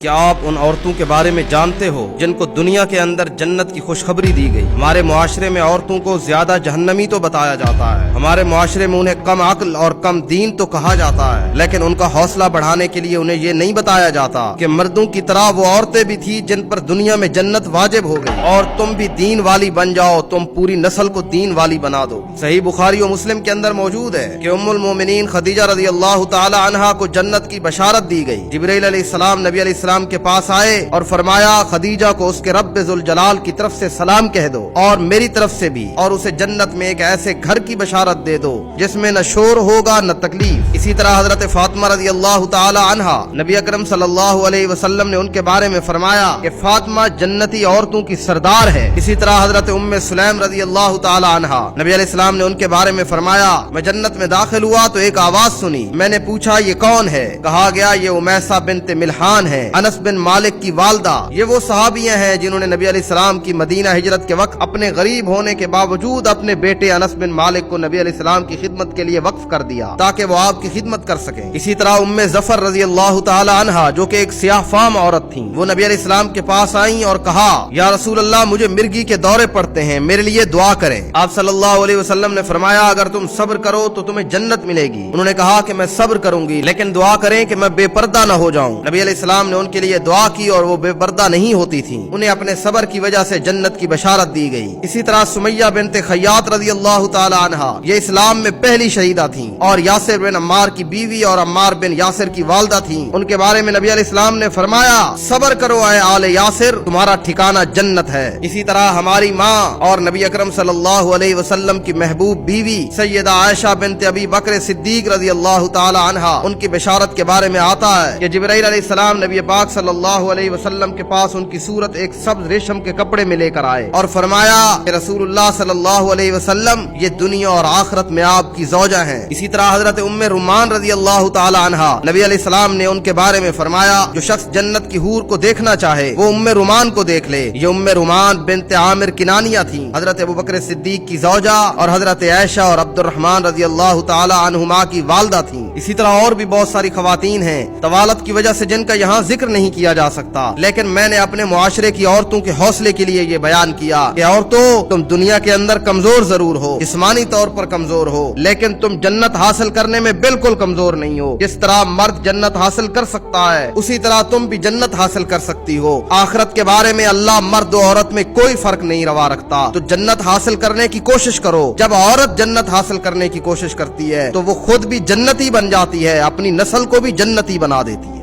کیا آپ ان عورتوں کے بارے میں جانتے ہو جن کو دنیا کے اندر جنت کی خوشخبری دی گئی؟ ہمارے معاشرے میں عورتوں کو زیادہ جہنمی تو بتایا جاتا ہے، ہمارے معاشرے میں انہیں کم عقل اور کم دین تو کہا جاتا ہے، لیکن ان کا حوصلہ بڑھانے کے لیے انہیں یہ نہیں بتایا جاتا کہ مردوں کی طرح وہ عورتیں بھی تھی جن پر دنیا میں جنت واجب ہو گئی، اور تم بھی دین والی بن جاؤ، تم پوری نسل کو دین والی بنا دو۔ صحیح بخاری و مسلم کے اندر موجود ہے کہ ام المومنین خدیجہ رضی اللہ تعالی عنہا کو جنت کی بشارت دی گئی۔ جبرائیل علیہ السلام نبی علیہ السلام کے پاس آئے اور فرمایا خدیجہ کو اس کے رب ذوالجلال کی طرف سے سلام کہہ دو اور میری طرف سے بھی، اور اسے جنت میں ایک ایسے گھر کی بشارت دے دو جس میں نہ شور ہوگا نہ تکلیف۔ اسی طرح حضرت فاطمہ رضی اللہ تعالی عنہا، نبی اکرم صلی اللہ علیہ وسلم نے ان کے بارے میں فرمایا کہ فاطمہ جنتی عورتوں کی سردار ہے۔ اسی طرح حضرت ام سلیم رضی اللہ تعالی عنہا، نبی علیہ السلام نے ان کے بارے میں فرمایا میں جنت میں داخل ہوا تو ایک آواز سنی، میں نے پوچھا یہ کون ہے؟ کہا گیا یہ امیسہ بنت ملحان ہے، انس بن مالک کی والدہ۔ یہ وہ صحابیاں ہیں جنہوں نے نبی علیہ السلام کی مدینہ ہجرت کے وقت اپنے غریب ہونے کے باوجود اپنے بیٹے انس بن مالک کو نبی علیہ السلام کی خدمت کے لیے وقف کر دیا تاکہ وہ آپ کی خدمت کر سکیں۔ اسی طرح ام ظفر رضی اللہ تعالی عنہا جو کہ ایک سیاہ فام عورت تھیں، وہ نبی علیہ السلام کے پاس آئیں اور کہا یا رسول اللہ مجھے مرگی کے دورے پڑتے ہیں، میرے لیے دعا کریں۔ آپ صلی اللہ علیہ وسلم نے فرمایا اگر تم صبر کرو تو تمہیں جنت ملے گی۔ انہوں نے کہا کہ میں صبر کروں گی لیکن دعا کریں کہ میں بے پردہ نہ ہو جاؤں۔ نبی علیہ السلام نے ان کے لیے دعا کی اور وہ بے پردہ نہیں ہوتی تھیں، انہیں اپنے صبر کی وجہ سے جنت کی بشارت دی گئی۔ اسی طرح سمیہ بنت خیاط رضی اللہ تعالی عنہا، یہ اسلام میں پہلی شہیدہ تھیں اور یاسر بن عمار کی بیوی اور عمار بن یاسر کی والدہ تھیں۔ ان کے بارے میں نبی علیہ السلام نے فرمایا صبر کرو اے آل یاسر، تمہارا ٹھکانہ جنت ہے۔ اسی طرح ہماری ماں اور نبی اکرم صلی اللہ علیہ وسلم کی محبوب بیوی سیدہ عائشہ بنت ابی بکر صدیق رضی اللہ تعالی عنہا، ان کی بشارت کے بارے میں آتا ہے کہ جبرائیل علیہ السلام نبی پاک صلی اللہ علیہ وسلم کے پاس ان کی صورت ایک سبز ریشم کے کپڑے میں لے کر آئے اور فرمایا کہ رسول اللہ صلی اللہ علیہ وسلم یہ دنیا اور آخرت میں آپ کی زوجہ ہیں۔ اسی طرح حضرت ام رومان رضی اللہ تعالی عنہا، نبی علیہ السلام نے ان کے بارے میں فرمایا جو شخص جنت کی حور کو دیکھنا چاہے وہ ام رومان کو دیکھ لے۔ یہ ام رومان بنت عامر کنانیہ تھیں، حضرت ابوبکر صدیق کی زوجہ اور حضرت عائشہ اور عبد الرحمن رضی اللہ تعالی عنہما کی والدہ تھیں۔ اسی طرح اور بھی بہت ساری خواتین ہیں طوالت کی وجہ سے جن کا یہاں ذکر نہیں کیا جا سکتا، لیکن میں نے اپنے معاشرے کی عورتوں کے حوصلے کے لیے یہ بیان کیا کہ عورتوں تم دنیا کے اندر کمزور ضرور ہو، جسمانی طور پر کمزور ہو، لیکن تم جنت حاصل کرنے میں بالکل کمزور نہیں ہو۔ جس طرح مرد جنت حاصل کر سکتا ہے اسی طرح تم بھی جنت حاصل کر سکتی ہو۔ آخرت کے بارے میں اللہ مرد و عورت میں کوئی فرق نہیں روا رکھتا، تو جنت حاصل کرنے کی کوشش کرو۔ جب عورت جنت حاصل کرنے کی کوشش کرتی ہے تو وہ خود بھی جنتی بن جاتی ہے، اپنی نسل کو بھی جنتی بنا دیتی ہے۔